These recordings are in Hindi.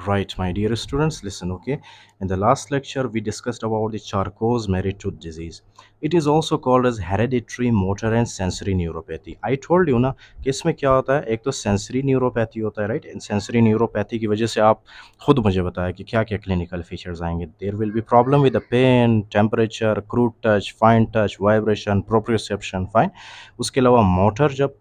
Right, my dear students, listen, okay? In the last lecture, we discussed about the Charcos-Marie-Tooth disease. It is also called as hereditary motor and sensory neuropathy. I told you ना कि इसमें क्या होता है, एक तो sensory neuropathy होता है, right? इन sensory neuropathy की वजह से आप खुद मुझे बताया कि क्या-क्या clinical features आएंगे. There will be problem with the pain, temperature, crude touch, fine touch, vibration, proprioception, fine. उसके अलावा मोटर जब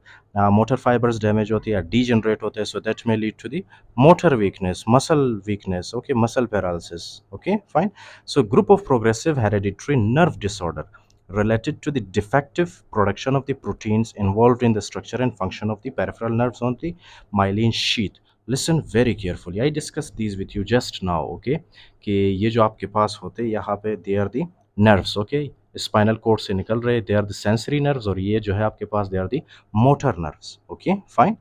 मोटर फाइबर्स डैमेज होती है, डीजनरेट होते हैं, so that may lead to the motor weakness, muscle weakness, okay, muscle paralysis, okay, fine. So group of progressive hereditary nerve disorder related to the defective production of the proteins involved in the structure and function of the peripheral nerves on the myelin sheath. Listen very carefully, I discussed these with you just now, okay, कि ये जो आपके पास होते हैं यहाँ पे they are the nerves, okay, spinal cord से निकल रहे, they are the sensory nerves, और ये जो है आपके पास they are the motor nerves, okay, fine.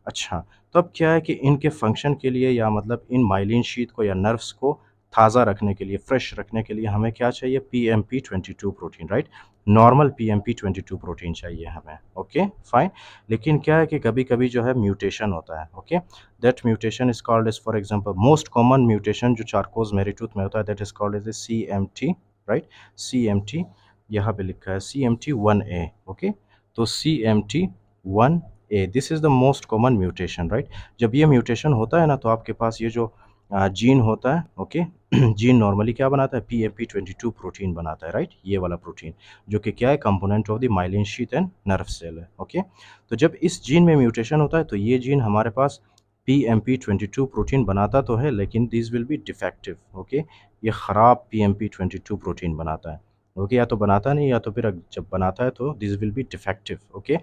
अच्छा, तो अब क्या है कि इनके फंक्शन के लिए या मतलब इन माइलिन शीथ को या नर्व्स को ताज़ा रखने के लिए, फ्रेश रखने के लिए हमें क्या चाहिए? PMP22 protein, right? Normal PMP22 protein चाहिए हमें, ओके, फाइन. लेकिन क्या है कि कभी कभी जो है म्यूटेशन होता है, okay, that mutation is called as, for example, most common mutation जो चारकोज मेरिटूथ में होता है, that is called as CMT, right? CMT यहाँ पे लिखा है CMT1A, ओके. तो CMT1A, this is the most common mutation, right? जब ये म्यूटेशन होता है ना, तो आपके पास ये जो जीन होता है, ओके, जीन नॉर्मली क्या बनाता है? PMP22 प्रोटीन बनाता है, राइट? ये वाला प्रोटीन जो कि क्या है? Component of the myelin sheath and nerve cell है, ओके. तो जब इस जीन में म्यूटेशन होता है तो ये जीन हमारे पास PMP22 प्रोटीन बनाता तो है, लेकिन this will be defective, okay. ये ख़राब PMP22 प्रोटीन बनाता है, ओके, या तो बनाता नहीं, या तो फिर जब बनाता है तो this will be defective, okay.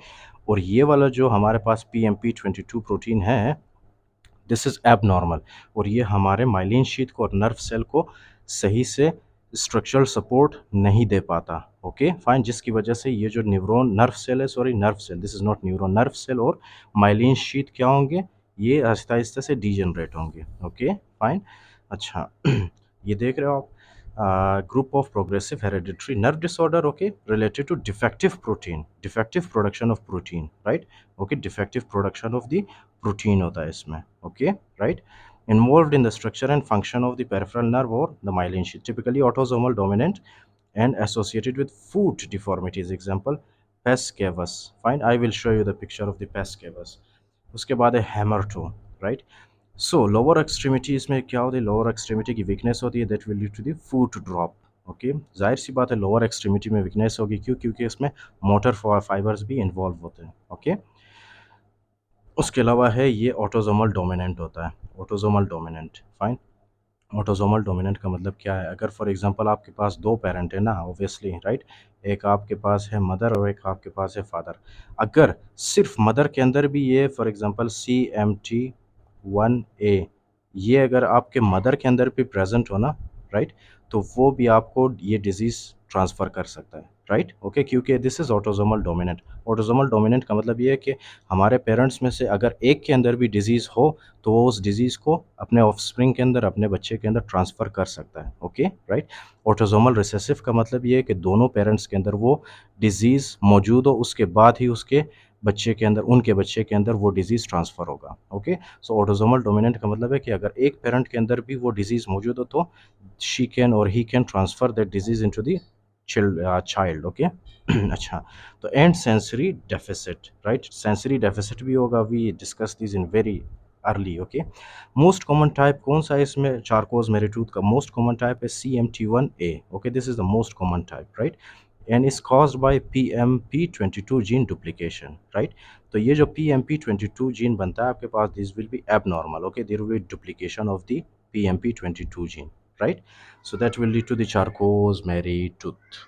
और ये वाला जो हमारे पास PMP22 प्रोटीन है, दिस इज़ एबनॉर्मल, और ये हमारे माइलिन शीथ को और नर्व सेल को सही से स्ट्रक्चरल सपोर्ट नहीं दे पाता, ओके, फाइन. जिसकी वजह से ये जो न्यूरॉन नर्व सेल है, sorry, nerve cell, this is not neuron, nerve cell और माइलिन शीथ क्या होंगे? ये आहिस्ता आहिस्ता से डीजनरेट होंगे, ओके, फाइन. अच्छा, ये देख रहे हो आप? Group of progressive hereditary nerve disorder, okay, related to defective production of protein, right? Okay, defective production of the protein होता है इसमें, okay, right? Involved in the structure and function of the peripheral nerve or the myelin sheath, typically autosomal dominant and associated with foot deformities. Example, pes cavus. Fine, I will show you the picture of the pes cavus. उसके बाद है हेमरटो, राइट? सो लोअर एक्सट्रीमिटी, इसमें क्या होती है? लोअर एक्सट्रीमिटी की वीकनेस होती है, that will lead to the foot drop, okay. जाहिर सी बात है लोअर एक्सट्रीमिटी में वीकनेस होगी, क्यों? क्योंकि इसमें मोटर फाइबर्स भी इन्वॉल्व होते हैं, ओके. उसके अलावा है ये ऑटोजोमल डोमिनेंट होता है, autosomal dominant, fine. Autosomal dominant का मतलब क्या है? अगर फॉर एग्जांपल आपके पास दो पेरेंट है ना, ऑब्वियसली, राइट, एक आपके पास है मदर और एक आपके पास है फादर. अगर सिर्फ मदर के अंदर भी ये फॉर एग्जांपल CMT1A, ये अगर आपके मदर के अंदर भी प्रेजेंट हो ना, राइट, तो वो भी आपको ये डिजीज़ ट्रांसफ़र कर सकता है, राइट, ओके, क्योंकि this is autosomal dominant. Autosomal dominant का मतलब ये है कि हमारे पेरेंट्स में से अगर एक के अंदर भी डिजीज़ हो, तो वो उस डिज़ीज़ को अपने ऑफस्प्रिंग के अंदर, अपने बच्चे के अंदर ट्रांसफ़र कर सकता है, ओके, राइट. ऑटोसोमल रिसेसिव का मतलब ये है कि दोनों पेरेंट्स के अंदर वो डिज़ीज़ मौजूद हो, उसके बाद ही उसके बच्चे के अंदर, उनके बच्चे के अंदर वो डिज़ीज़ ट्रांसफ़र होगा, ओके. सो ऑटोसोमल डोमिनेंट का मतलब है कि अगर एक पेरेंट के अंदर भी वो डिज़ीज़ मौजूद हो, तो शी कैन और he can transfer that disease into the child, okay. अच्छा, तो and sensory deficit, right, sensory deficit भी होगा. We discuss this in very early, okay. Most common type कौन सा है इसमें? चारकोज मेरिटूथ का मोस्ट कॉमन टाइप है CMT1A, okay, this is the most common type, right, and is caused by PMP22 gene duplication, right. तो ये जो PMP22 जीन बनता है आपके पास, this will be abnormal, okay, there will be duplication of the PMP22 gene, right? So that will lead to the Charcos Marie tooth.